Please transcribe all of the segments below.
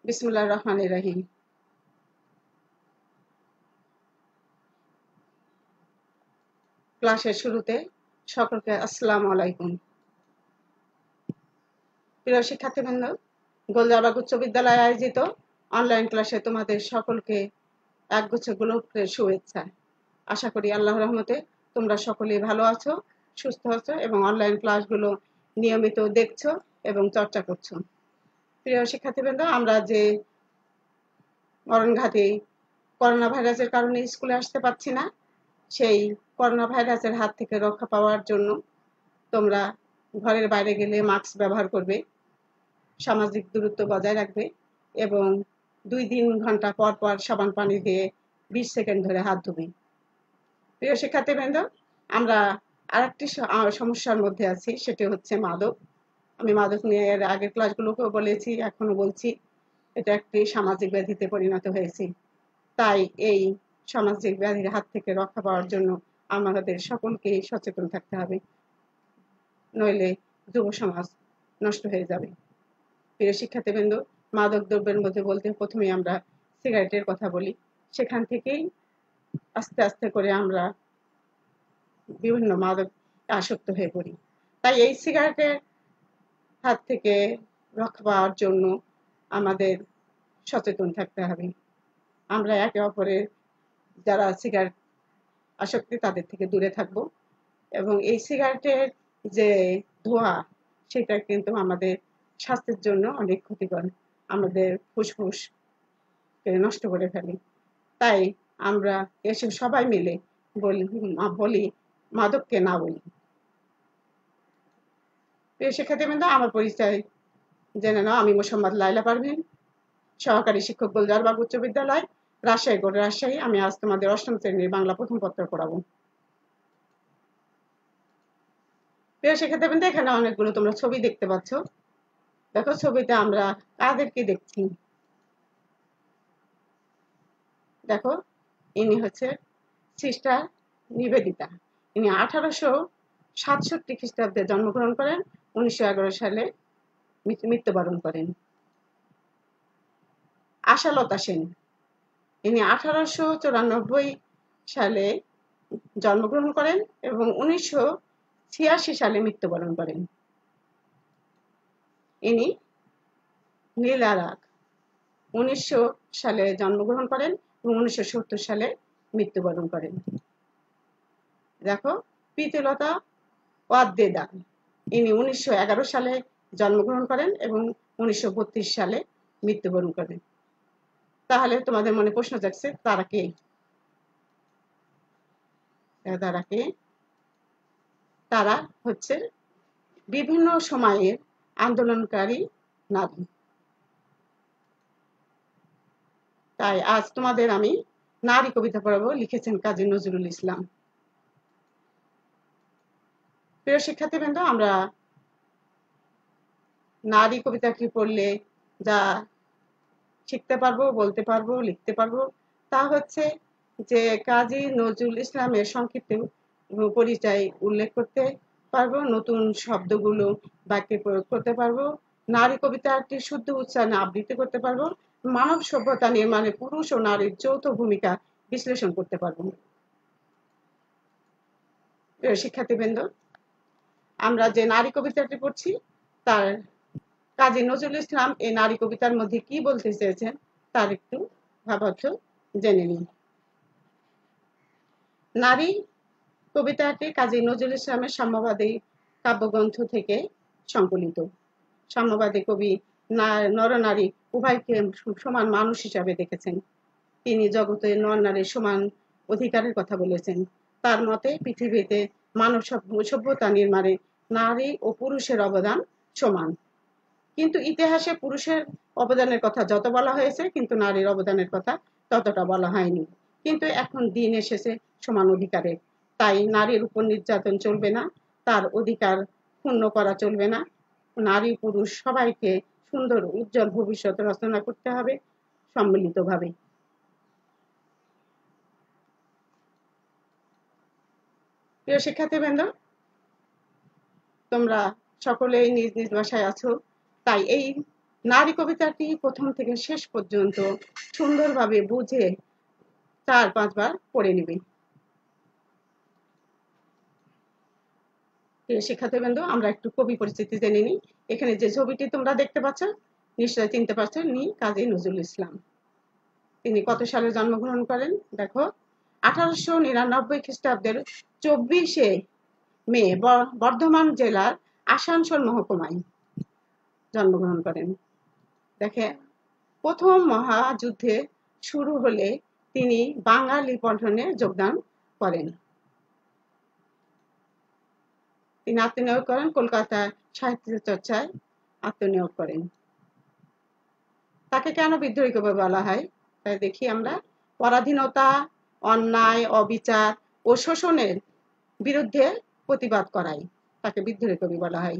বিসমিল্লাহির রহমানির রহিম। ক্লাসের শুরুতে সকলকে আসসালামু আলাইকুম। প্রিয় শিক্ষার্থীবৃন্দ, গোলজারবাগ উচ্চ বিদ্যালয়ে আয়োজিত অনলাইন ক্লাসে তোমাদের সকলকে একগুচ্ছ গোলাপের শুভেচ্ছা। আশা করি আল্লাহর রহমতে তোমরা সকলেই ভালো আছো, সুস্থ আছো এবং অনলাইন ক্লাসগুলো নিয়মিত দেখছো এবং চর্চা করছো। প্রিয় শিক্ষার্থীবৃন্দ, আমরা যে মরণঘাতী করোনা ভাইরাসের কারণে স্কুলে আসতে পারছি না, সেই করোনা ভাইরাসের হাত থেকে রক্ষা পাওয়ার জন্য তোমরা ঘরের বাইরে গেলে মাস্ক ব্যবহার করবে, সামাজিক দূরত্ব বজায় রাখবে এবং 2-3 ঘন্টা পর পর সাবান পানি দিয়ে 20 সেকেন্ড ধরে হাত ধুবে। প্রিয় শিক্ষার্থীবৃন্দ, আমরা আরেকটি সমস্যার মধ্যে আছি, সেটি হচ্ছে মাদক। আমি মাদক নিয়ে এর আগের ক্লাসগুলোকেও বলেছি, এখনো বলছি, এটা একটি সামাজিক ব্যাধিতে পরিণত হয়েছে। তাই এই সামাজিক ব্যাধির হাত থেকে রক্ষা পাওয়ার জন্য আমাদের সকলকে সচেতন থাকতে হবে, নইলে যুব সমাজ নষ্ট হয়ে যাবে। প্রিয় শিক্ষার্থীবৃন্দ, মাদক দ্রব্যের মধ্যে বলতে প্রথমে আমরা সিগারেটের কথা বলি। সেখান থেকেই আস্তে আস্তে করে আমরা বিভিন্ন মাদক আসক্ত হয়ে পড়ি। তাই এই সিগারেটের হাত থেকে রক্ষা পাওয়ার জন্য আমাদের সচেতন থাকতে হবে। আমরা একে অপরের যারা সিগারেট আসক্তি তাদের থেকে দূরে থাকব এবং এই সিগারেটের যে ধোঁয়া, সেটা কিন্তু আমাদের স্বাস্থ্যের জন্য অনেক ক্ষতিকর, আমাদের ফুসফুসকে নষ্ট করে ফেলে। তাই আমরা এসে সবাই মিলে বলি মাদককে না বলি। প্রিয় শিক্ষার্থীবৃন্দ, আমার পরিচয় জেনে নাও। আমি মোসাম্মদ লাইলা পারভীন, সহকারী শিক্ষক, গোলজারবাগ উচ্চ বিদ্যালয়, রাজশাহী বোর্ড, রাজশাহী। আমি আজ তোমাদের 8ম শ্রেণীর বাংলা প্রথম পত্র পড়াবো। প্রিয় শিক্ষার্থীবৃন্দ, এখানে অনেকগুলো তোমরা ছবি দেখতে পাচ্ছ। দেখো ছবিতে আমরা কাদেরকে দেখছি। দেখো, ইনি হচ্ছে সিস্টার নিবেদিতা। ইনি 1867 খ্রিস্টাব্দে জন্মগ্রহণ করেন, 1911 সালে মৃত্যুবরণ করেন। আশালতা সেন, ইনি 1894 সালে জন্মগ্রহণ করেন এবং 1986 সালে মৃত্যুবরণ করেন। ইনি নীলা রাগ, 1900 সালে জন্মগ্রহণ করেন এবং 1970 সালে মৃত্যুবরণ করেন। দেখো, প্রীতিলতা ওয়াদ্দেদা, ইনি 1911 সালে জন্মগ্রহণ করেন এবং 1932 সালে মৃত্যুবরণ করেন। তাহলে তোমাদের মনে প্রশ্ন জাগছে, তারা কে? তারা কে? তারা হচ্ছে বিভিন্ন সময়ের আন্দোলনকারী নারী। তাই আজ তোমাদের আমি নারী কবিতা পড়াবো, লিখেছেন কাজী নজরুল ইসলাম। প্রিয় শিক্ষার্থীবৃন্দ, আমরা নারী কবিতাটি পড়লে যা শিখতে পারবো, বলতে পারবো, লিখতে পারবো, তা হচ্ছে যে কাজী নজরুল ইসলামের সংক্ষিপ্ত পরিচয় উল্লেখ করতে পারবো, নতুন শব্দগুলো বাক্যে প্রয়োগ করতে পারবো, নারী কবিতাটি শুদ্ধ উচ্চারণে আবৃত্তি করতে পারবো, মানব সভ্যতা নির্মাণে পুরুষ ও নারীর যৌথ ভূমিকা বিশ্লেষণ করতে পারবো। শিক্ষার্থীবৃন্দ, আমরা যে নারী কবিতাটি পড়ছি, তার কাজী নজরুল ইসলাম এই নারী কবিতার মধ্যে কি বলতে চেয়েছেন তার একটু ভাবার্থ জেনে নিন। নারী কবিতাটি কাজী নজরুল ইসলামের সাম্যবাদী কাব্যগ্রন্থ থেকে সংকলিত। সাম্যবাদী কবি নরনারী উভয়কে সমান মানুষ হিসাবে দেখেছেন। তিনি জগতে নর নারীর সমান অধিকারের কথা বলেছেন। তার মতে পৃথিবীতে মানব সভ্যতা নির্মাণে নারী ও পুরুষের অবদান সমান। কিন্তু ইতিহাসে পুরুষের অবদানের কথা যত বলা হয়েছে, কিন্তু নারীর অবদানের কথা ততটা বলা হয়নি। কিন্তু এখন দিন এসেছে সমান অধিকারের, তাই নারীর উপর নির্যাতন চলবে না, তার অধিকার ক্ষুণ্ণ করা চলবে না। নারী পুরুষ সবাইকে সুন্দর উজ্জ্বল ভবিষ্যৎ রচনা করতে হবে সম্মিলিতভাবে। প্রিয় শিক্ষার্থীবৃন্দ, তোমরা সকলেই নিজ নিজ বাসায় আছো, তাই এই নারী কবিতাটি প্রথম থেকে শেষ পর্যন্ত সুন্দরভাবে বুঝে 4-5 বার পড়ে নিবে। প্রিয় শিক্ষার্থীবৃন্দ, আমরা একটু কবি পরিচিতি জেনে নিই। এখানে যে ছবিটি তোমরা দেখতে পাচ্ছ, নিশ্চয়ই চিনতে পারছো, ইনি কাজী নজরুল ইসলাম। তিনি কত সালে জন্মগ্রহণ করেন? দেখো, 1899 খ্রিস্টাব্দের 24শে মে বর্ধমান জেলার আসানসোল মহকুমায় জন্মগ্রহণ করেন। দেখে, প্রথম মহাযুদ্ধে শুরু হলে তিনি বাঙালি পঠনে যোগদান করেন। তিনি আত্মনিয়োগ করেন, কলকাতায় সাহিত্য চর্চায় আত্মনিয়োগ করেন। তাকে কেন বিদ্রোহী কবি বলা হয়? তাই দেখি আমরা। পরাধীনতা, অন্যায়, অবিচার ও শোষণের বিরুদ্ধে প্রতিবাদ করায় তাকে বিদ্রোহী কবি বলা হয়।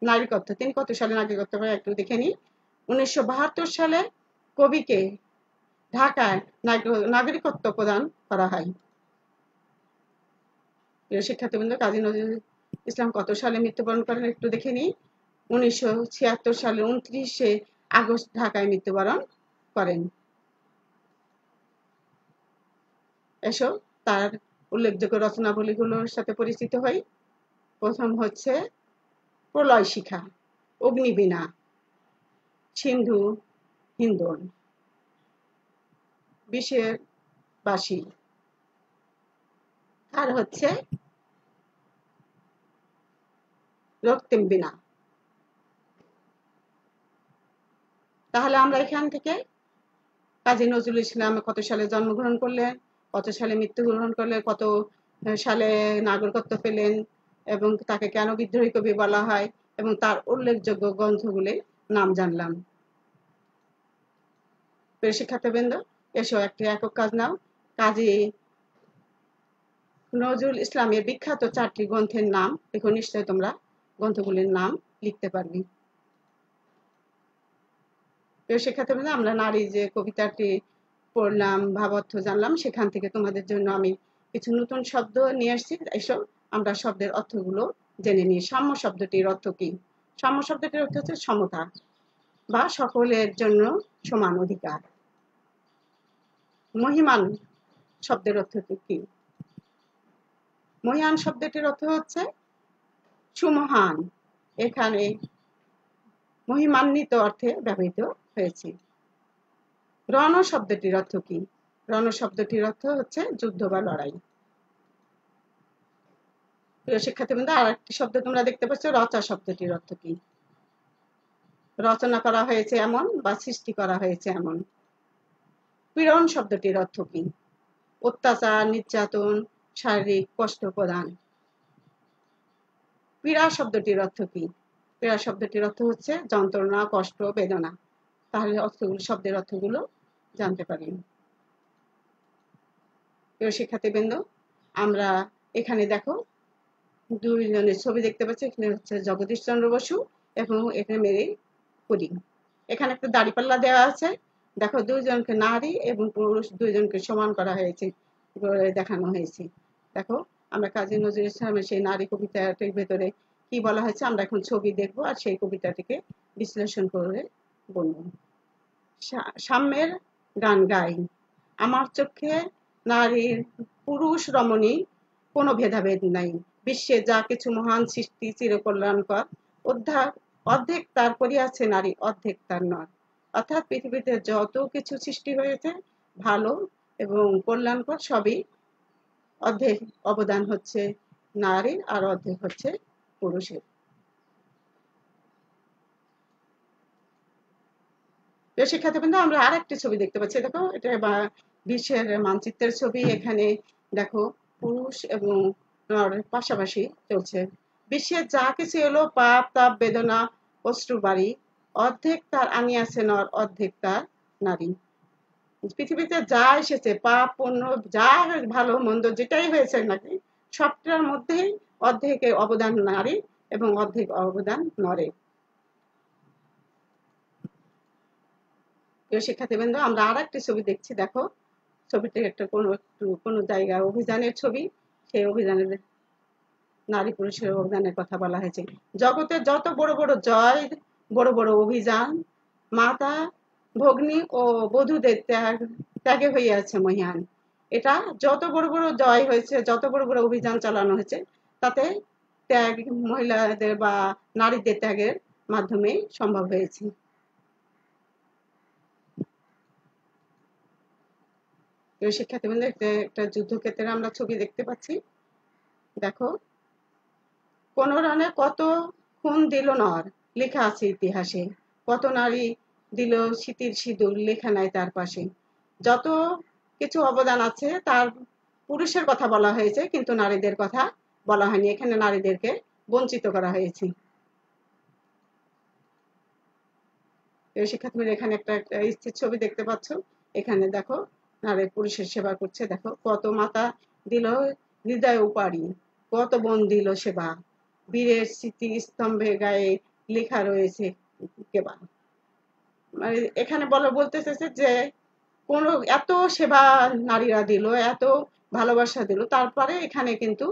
নাগরিকত্ব, তিনি কত সালে নাগরিকত্ব পায় একটু দেখে নিই। 1972 সালে কবিকে ঢাকায় নাগরিকত্ব প্রদান করা হয়। প্রিয় শিক্ষার্থীবৃন্দ, কাজী নজরুল ইসলাম কত সালে মৃত্যুবরণ করেন একটু দেখে নিই। 1976 সালে 29শে আগস্ট ঢাকায় মৃত্যুবরণ করেন। এসো তার উল্লেখযোগ্য রচনাবলীগুলোর সাথে পরিচিত হই। প্রথম হচ্ছে প্রলয় শিখা, অগ্নিবীণা, সিন্ধু হিন্দোল, বিষের বাসী। আর হচ্ছে রক্তিম বীণা। তাহলে আমরা এখান থেকে কাজী নজরুল ইসলাম কত সালে জন্মগ্রহণ করলেন, কত সালে মৃত্যুগ্রহণ করলেন, কত সালে নাগরিকত্ব পেলেন, এবং তাকে কেন বিদ্রোহী কবি বলা হয়, এবং তার উল্লেখযোগ্য গ্রন্থগুলির নাম জানলাম। প্রিয় শিক্ষার্থীবৃন্দ, এসো একটি একক কাজ নাও। কাজী নজরুল ইসলামের বিখ্যাত 4টি গ্রন্থের নাম দেখো, নিশ্চয় তোমরা গ্রন্থগুলির নাম লিখতে পারবে। প্রিয় শিক্ষার্থীবৃন্দ, আমরা নারী যে কবিতাটি পড়লাম, ভাবার্থ জানলাম, সেখান থেকে তোমাদের জন্য আমি কিছু নতুন শব্দ নিয়ে আসছি। এসব আমরা শব্দের অর্থগুলো জেনে নিই। সাম্য শব্দটির অর্থ কি? সাম্য শব্দটির অর্থ হচ্ছে সমতা বা সকলের জন্য সমান অধিকার। মহিমান শব্দের অর্থ কি? মহিয়ান শব্দটির অর্থ হচ্ছে সুমহান। এখানে মহিমান্বিত অর্থে ব্যবহৃত হয়েছে। রণ শব্দটির অর্থ কি? রণ শব্দটির অর্থ হচ্ছে যুদ্ধ বা লড়াই। প্রিয় শিক্ষার্থীবৃন্দ, আর একটি শব্দ তোমরা দেখতে পাচ্ছ, রচা শব্দটির অর্থ কি? রচনা করা হয়েছে এমন বা সৃষ্টি করা হয়েছে এমন। পীড়ন শব্দটির অর্থ কি? অত্যাচার, নির্যাতন, শারীরিক কষ্ট প্রদান। পীড়া শব্দটির অর্থ কি? পীড়া শব্দটির অর্থ হচ্ছে যন্ত্রণা, কষ্ট, বেদনা। তাহলে অর্থগুলো, শব্দের অর্থগুলো জানতে পারি। প্রিয় শিক্ষার্থীবৃন্দ, আমরা এখানে দেখো দুইজনের ছবি দেখতে পাচ্ছি। এখানে হচ্ছে জগদীশ চন্দ্র বসু এবং এখানে মেরি কুরি। এখানে একটা দাঁড়িপাল্লা দেওয়া আছে। দেখো, দুইজনকে, নারী এবং পুরুষ দুইজনকে সমান করা হয়েছে, দেখানো হয়েছে। দেখো, আমরা কাজী নজরুল ইসলামের সেই নারী কবিতাটির ভেতরে কি বলা হয়েছে আমরা এখন ছবি দেখবো, আর সেই কবিতাটিকে বিশ্লেষণ করে বলবো। সাম্যের গান গাই, আমার চোখে নারীর পুরুষ রমণী কোনো ভেদাভেদ নাই। বিশ্বে যা কিছু মহান সৃষ্টি চিরকল্যাণকর, অর্ধেক তার করিয়াছে নারী, অর্ধেক তার নয়। অর্থাৎ পৃথিবীতে যত কিছু সৃষ্টি হয়েছে ভালো এবং কল্যাণকর, সবই অর্ধেক অবদান হচ্ছে নারীর আর অর্ধেক হচ্ছে পুরুষের। শিক্ষার্থীবৃন্দ, আমরা আর একটি ছবি দেখতে পাচ্ছি। দেখো, এটা বিশ্বের মানচিত্রের ছবি। এখানে দেখো, পুরুষ এবং নরের পাশাপাশি চলছে। বিশ্বের যা কিছু এলো, পাপ, তাপ, বেদনা, অশ্রু বাড়ি, অর্ধেক তার আনিয়াছে নর, অর্ধেক তার নারী। পৃথিবীতে যা এসেছে, পাপ, পুণ্য, যা ভালো মন্দ যেটাই হয়েছে নাকি, সবটার মধ্যেই অর্ধেকের অবদান নারী এবং অর্ধেক অবদান নরের। প্রিয় শিক্ষার্থীবৃন্দ, আমরা আর একটি ছবি দেখছি। দেখো, ছবিটি একটা কোনো জায়গায় অভিযানের ছবি। সেই অভিযানের নারী পুরুষের অবদানের কথা বলা হয়েছে। জগতের যত বড় বড় জয় বড় বড় অভিযান, মাতা ভগ্নী ও বধূদের ত্যাগে হইয়াছে মহিয়ান। এটা যত বড় বড় জয় হয়েছে, যত বড় বড় অভিযান চালানো হয়েছে, তাতে ত্যাগ, মহিলাদের বা নারীদের ত্যাগের মাধ্যমে সম্ভব হয়েছে। শিক্ষার্থীবৃন্দ, একটা যুদ্ধক্ষেত্রে আমরা ছবি দেখতে পাচ্ছি। দেখো, কোন রানে কত খুন দিল নর, লেখা আছে ইতিহাসে। কত নারী দিল স্মৃতির সিঁদুর, লেখা নাই তার পাশে। যত কিছু অবদান আছে তার পুরুষের কথা বলা হয়েছে, কিন্তু নারীদের কথা বলা হয়নি। এখানে নারীদেরকে বঞ্চিত করা হয়েছে। শিক্ষার্থীরা, এখানে একটা স্থির ছবি দেখতে পাচ্ছ। এখানে দেখো, নারী পুরুষের সেবা করছে। দেখো, কত মাতা দিল হৃদয় উপাড়ি, কত বোন দিল সেবা, বীরের স্মৃতি স্তম্ভে গায়ে লেখা রয়েছে কেবা। মানে এখানে বলতে চাইছে যে কোন এত সেবা নারীরা দিল, এত ভালোবাসা দিল, তারপরে এখানে কিন্তু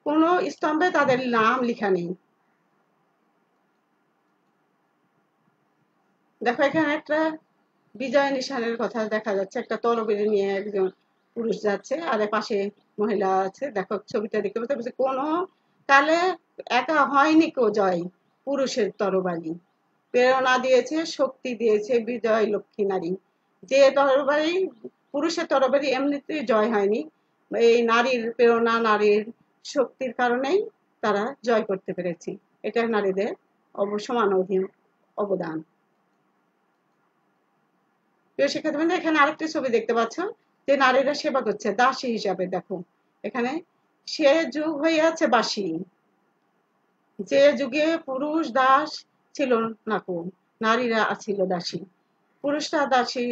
কোনো স্তম্ভে তাদের নাম লেখা নেই। দেখো, এখানে একটা বিজয় নিশানের কথা দেখা যাচ্ছে। একটা তরবারি নিয়ে একজন পুরুষ যাচ্ছে, আর পাশে মহিলা আছে। দেখো, ছবিটা দেখতে পাচ্ছি, কোনো কালে একা হয়নি কো জয়, পুরুষের তরবারি প্রেরণা দিয়েছে, শক্তি দিয়েছে বিজয় লক্ষ্মী নারী। যে তরবারি, পুরুষের তরবারি এমনিতে জয় হয়নি, এই নারীর প্রেরণা, নারীর শক্তির কারণেই তারা জয় করতে পেরেছে। এটা নারীদের সমান অবদান। প্রিয় শিক্ষার্থীবৃন্দ, এখানে আরেকটি ছবি দেখতে পাচ্ছ, যে নারীরা সেবা করছে দাসী হিসাবে। দেখো, এখানে সে যুগ হইয়াছে বাসী, যে যুগে পুরুষ দাস ছিল না কো, নারীরা ছিল দাসী। পুরুষরা দাসী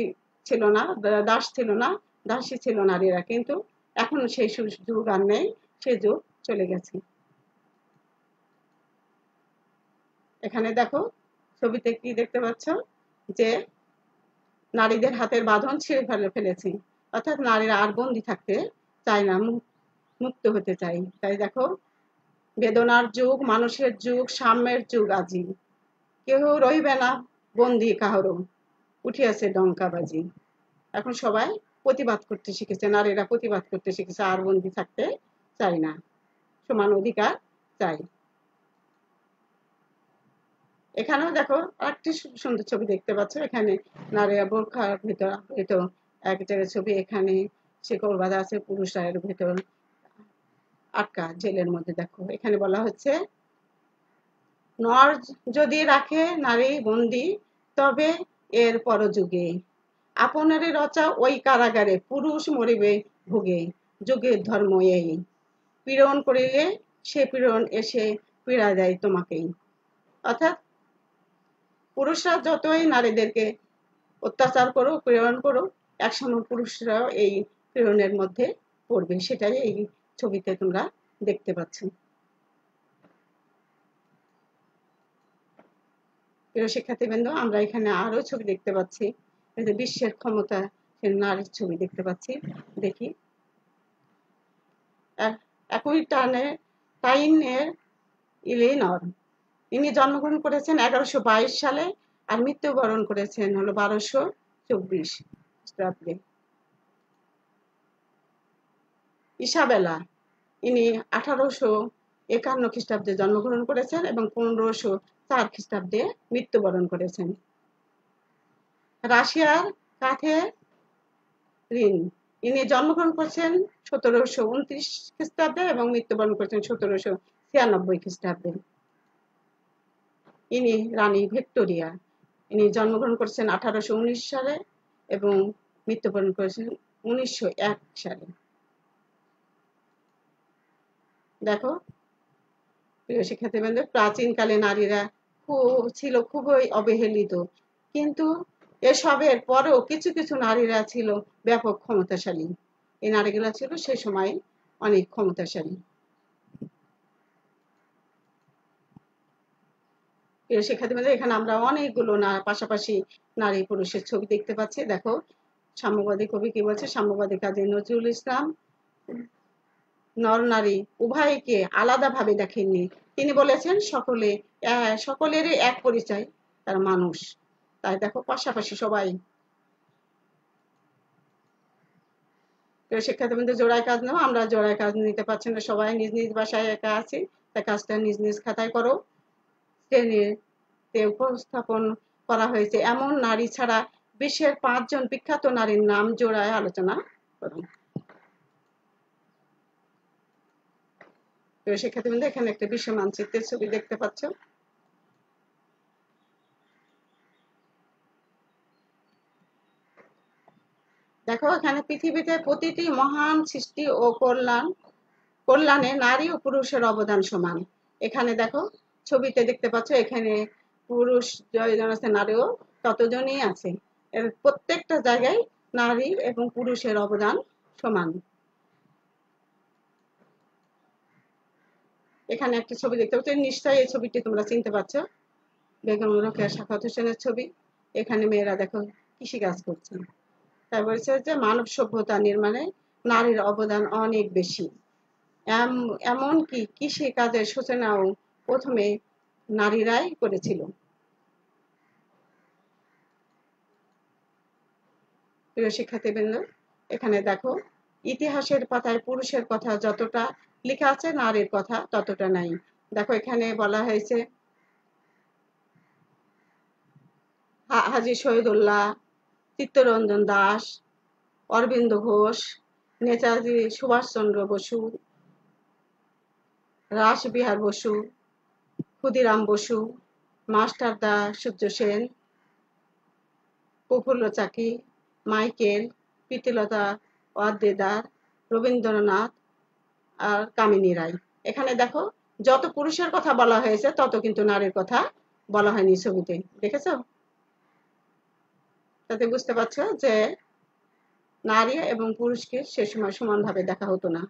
ছিল না, দাস ছিল না, দাসী ছিল নারীরা। কিন্তু এখন সেই যুগ আর নেই, সে যুগ চলে গেছে। এখানে দেখো, ছবিতে কি দেখতে পাচ্ছ, যে নারীদের হাতের বাঁধন ছিঁড়ে ফেলেছে। অর্থাৎ নারীরা আর বন্দী থাকতে চায় না, মুক্ত হতে চাই। তাই দেখো, বেদনার যুগ, মানুষের যুগ, সাম্যের যুগ আজি, কেউ রইবে না বন্দী কাহারও, উঠিয়াছে ডঙ্কাবাজি। এখন সবাই প্রতিবাদ করতে শিখেছে, নারীরা প্রতিবাদ করতে শিখেছে, আর বন্দী থাকতে চাই না, সমান অধিকার চাই। এখানেও দেখো, একটি সুন্দর ছবি দেখতে পাচ্ছ। এখানে নারীরা বোরখার ভিতর এক জায়গায় ছবি। এখানে শিকল বাঁধা আছে, পুরুষরা এর ভেতর আটকা জেলের মধ্যে। দেখো, এখানে বলা হচ্ছে, নর যদি রাখে নারী বন্দী, তবে এর পরযুগে আপনারে রচা ওই কারাগারে পুরুষ মরিবে ভোগে, যুগের ধর্ম এই, পীড়ন করিলে সে পীড়ন এসে পীড়া দেয় তোমাকেই। অর্থাৎ পুরুষরা যতই নারীদেরকে অত্যাচার করুক, পীড়ন করুক, একসময় পুরুষরাও এই পীড়নের মধ্যে পড়বে। সেটাই এই ছবিতে তোমরা দেখতে পাচ্ছ। প্রিয় শিক্ষার্থীবৃন্দ, আমরা এখানে আরো ছবি দেখতে পাচ্ছি। এই যে বিশ্বের ক্ষমতা নারীর ছবি দেখতে পাচ্ছি। দেখি, একই টাইনের ইলিনর, ইনি জন্মগ্রহণ করেছেন 1122 সালে, আর মৃত্যুবরণ করেছেন হলো 1224 খ্রিস্টাব্দে। ইসাবেলা, ইনি 1851 খ্রিস্টাব্দে জন্মগ্রহণ করেছেন এবং 1504 খ্রিস্টাব্দে মৃত্যুবরণ করেছেন। রাশিয়ার ক্যাথেরিন, ইনি জন্মগ্রহণ করেছেন 1729 খ্রিস্টাব্দে এবং মৃত্যুবরণ করেছেন 1796 খ্রিস্টাব্দে। ইনি রানী ভিক্টোরিয়া, ইনি জন্মগ্রহণ করেছেন 1819 সালে এবং মৃত্যুবরণ করেছেন 1901 সালে। দেখো, প্রিয় শিক্ষার্থীবৃন্দ, প্রাচীনকালে নারীরা ছিল খুবই অবহেলিত, কিন্তু এসবের পরেও কিছু কিছু নারীরা ছিল ব্যাপক ক্ষমতাশালী। এই নারীগুলা ছিল সে সময় অনেক ক্ষমতাশালী। প্রিয় শিক্ষার্থীবৃন্দ, এখানে আমরা অনেকগুলো পাশাপাশি নারী পুরুষের ছবি দেখতে পাচ্ছি। দেখো, সাম্যবাদী কবি কি বলছে, সাম্যবাদী কাজী নজরুল ইসলাম নর নারী উভয়কে আলাদাভাবে দেখেননি। তিনি বলেছেন, সকলেরই এক পরিচয়, তারা মানুষ। তাই দেখো পাশাপাশি সবাই। শিক্ষার্থীবৃন্দ জোড়ায় কাজ নাও, আমরা জোড়ায় কাজ নিতে পারছি না, সবাই নিজ নিজ বাসায় একা আছি, তাই কাজটা নিজ নিজ খাতায় করো। শ্রেণীতে উপস্থাপন করা হয়েছে এমন নারী ছাড়া বিশ্বের 5 জন বিখ্যাত নারীর নাম জোড়ায় আলোচনা করো। শিক্ষার্থীবৃন্দ এখানে একটা বিশ্ব মানচিত্রের ছবি দেখতে পাচ্ছ। দেখো এখানে পৃথিবীতে প্রতিটি মহান সৃষ্টি ও কল্যাণে নারী ও পুরুষের অবদান সমান। এখানে দেখো ছবিতে দেখতে পাচ্ছ, এখানে পুরুষ যতজন আছে নারীও ততজনই আছে। এর প্রত্যেকটা জায়গায় নারী এবং পুরুষের অবদান সমান। এখানে একটি ছবি দেখতে পাচ্ছ, নিশ্চয়ই এই ছবিটি তোমরা চিনতে পারছো, বেগম রোকেয়া সাখাওয়াত হোসেনের ছবি। এখানে মেয়েরা দেখো কৃষিকাজ করছে। তাই বলছে যে মানব সভ্যতা নির্মাণে নারীর অবদান অনেক বেশি। এমনকি কৃষি কাজের সূচনাও প্রথমে নারীরাই করেছিল। প্রিয় শিক্ষার্থীবৃন্দ, এখানে দেখো ইতিহাসের পাতায় পুরুষের কথা যতটা লেখা আছে নারীর কথা ততটা নাই। দেখো এখানে বলা হয়েছে হাজী শহীদুল্লাহ, চিত্তরঞ্জন দাস, অরবিন্দ ঘোষ, নেতাজি সুভাষচন্দ্র বসু, রাসবিহার বসু, ক্ষুদিরাম বসু, মাস্টারদা সূর্য সেন, প্রফুল্ল চাকি, মাইকেল, প্রীতিলতা ওয়াদ্দেদার, রবীন্দ্রনাথ আর কামিনী রায়। এখানে দেখো যত পুরুষের কথা বলা হয়েছে তত কিন্তু নারীর কথা বলা হয়নি ছবিতে, দেখেছো? তাতে বুঝতে পারছো যে নারী এবং পুরুষকে সে সময় সমানভাবে দেখা হতো না।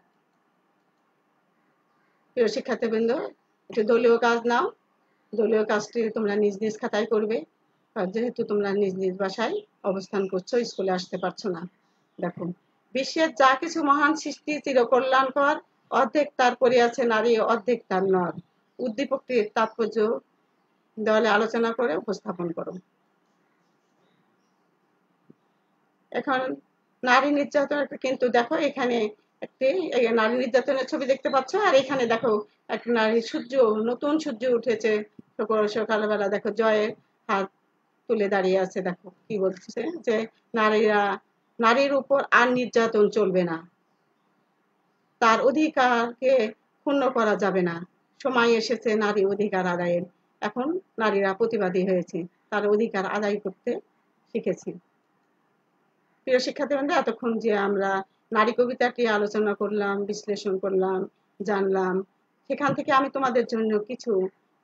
প্রিয় শিক্ষার্থীবৃন্দ, একটি দলীয় কাজ নাও। দলীয় কাজটি তোমরা নিজ নিজ খাতায় করবে, যেহেতু তোমরা নিজ নিজ বাসায় অবস্থান করছো, স্কুলে আসতে পারছো না। দেখো বিশ্বের যা কিছু মহান সৃষ্টি চিরকল্যাণকর, অর্ধেক তার করিয়াছে নারী, অর্ধেক তার নর। উদ্দীপকটির তাৎপর্য দেওয়ালে আলোচনা করে উপস্থাপন করো। এখন নারী নির্যাতন কিন্তু দেখো এখানে একটি নারী নির্যাতনের ছবি দেখতে পাচ্ছ, আর এখানে দেখো একটা নারী নতুন সূর্য উঠেছে সকালবেলা, দেখো জয়ের হাত তুলে দাঁড়িয়ে আছে। দেখো কি বলছে যে নারীর উপর আর নির্যাতন চলবে না, তার অধিকারকে ক্ষুণ্ণ করা যাবে না, সময় এসেছে নারী অধিকার আদায়ের। এখন নারীরা প্রতিবাদী হয়েছে, তার অধিকার আদায় করতে শিখেছে। প্রিয় শিক্ষার্থীবৃন্দ, এতক্ষণ যে আমরা নারী কবিতাটি আলোচনা করলাম, বিশ্লেষণ করলাম, জানলাম, সেখান থেকে আমি তোমাদের জন্য কিছু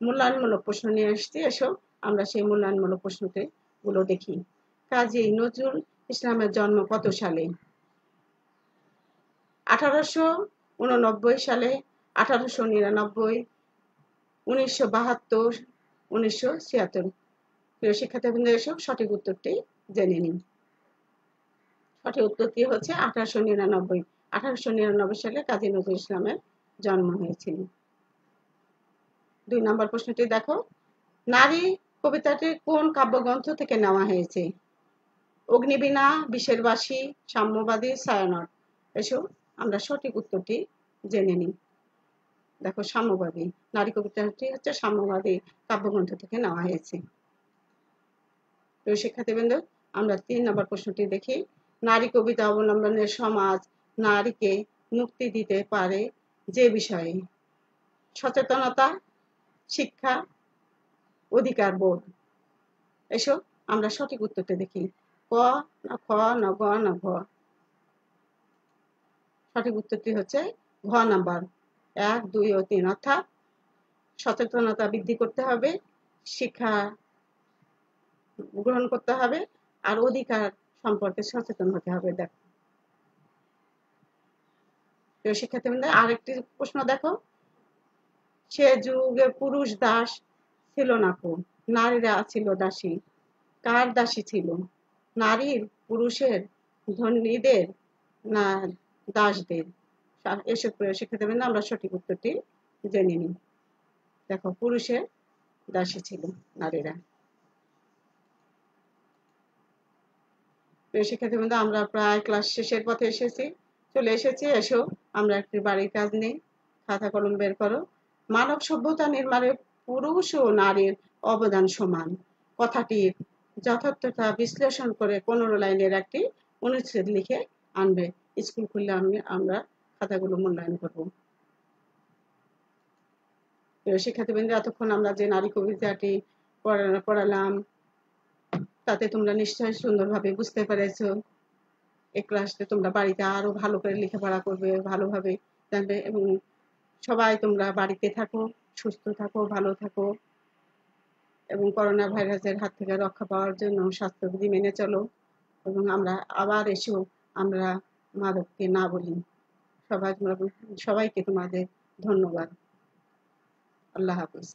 মূল্যায়নমূলক প্রশ্ন নিয়ে এসেছি। এসো আমরা সেই মূল্যায়নমূলক প্রশ্নতে গুলো দেখি। কাজী নজরুল ইসলামের জন্ম কত সালে? 1889 সালে, 1899, 1972, 1976। প্রিয় শিক্ষার্থীবৃন্দ, এসো সঠিক উত্তরটি জেনে নিন। সঠিক উত্তরটি হচ্ছে 1899। 1899 সালে কাজী নজরুল ইসলামের জন্ম হয়েছিল। 2 নম্বর প্রশ্নটি দেখো, নারী কবিতাটি কোন কাব্যগ্রন্থ থেকে নেওয়া হয়েছে? অগ্নিবীণা, বিষের বাসী, সাম্যবাদী, ছায়ানট। এসো আমরা সঠিক উত্তরটি জেনে নিই। দেখো সাম্যবাদী, নারী কবিতাটি হচ্ছে সাম্যবাদী কাব্যগ্রন্থ থেকে নেওয়া হয়েছে। প্রিয় শিক্ষার্থীবৃন্দ, আমরা 3 নম্বর প্রশ্নটি দেখি। নারী কবিতা অবলম্বনের সমাজ নারীকে মুক্তি দিতে পারে যে বিষয়ে? সচেতনতা, শিক্ষা, অধিকার বোধ। এসো আমরা সঠিক উত্তরটি দেখি। ক না খ না গ না ঘ? সঠিক উত্তরটি হচ্ছে ঘ নাম্বার 1, 2 ও 3, অর্থাৎ সচেতনতা বৃদ্ধি করতে হবে, শিক্ষা গ্রহণ করতে হবে, আর অধিকার সম্পর্কে সচেতন হতে হবে। দেখো শিক্ষার্থীবৃন্দ, আরেকটি প্রশ্ন দেখো, সে যুগে পুরুষ দাস ছিল না কো, নারীরা ছিল দাসী। কার দাসী ছিল? নারীর, পুরুষের, ধনীদের না দাসদের? এসব শিক্ষার্থীবৃন্দ আমরা সঠিক উত্তরটি জেনে নিই। দেখো পুরুষের দাসী ছিল নারীরা। প্রিয় শিক্ষার্থীবৃন্দ, আমরা প্রায় ক্লাস শেষের পথে চলে এসেছি। এসো আমরা একটি বাড়ির কাজ নেই। খাতা কলম বের করো। মানব সভ্যতা নির্মাণে পুরুষ ও নারীর অবদান সমান কথাটির যথার্থতা বিশ্লেষণ করে 15 লাইনের একটি অনুচ্ছেদ লিখে আনবে। স্কুল খুললে আমরা খাতাগুলো মূল্যায়ন করব। প্রিয় শিক্ষার্থীবৃন্দ, এতক্ষণ আমরা যে নারী কবিতাটি পড়ালাম তাতে তোমরা নিশ্চয়ই সুন্দরভাবে বুঝতে পেরেছো। এই ক্লাসে তোমরা বাড়িতে আরো ভালো করে লেখাপড়া করবে, ভালোভাবে জানবে, এবং সবাই তোমরা বাড়িতে থাকো, সুস্থ থাকো, ভালো থাকো, এবং করোনা ভাইরাসের হাত থেকে রক্ষা পাওয়ার জন্য স্বাস্থ্যবিধি মেনে চলো, এবং আমরা আবার এসো আমরা মাদককে না বলি। সবাইকে তোমাদের ধন্যবাদ। আল্লাহ হাফিজ।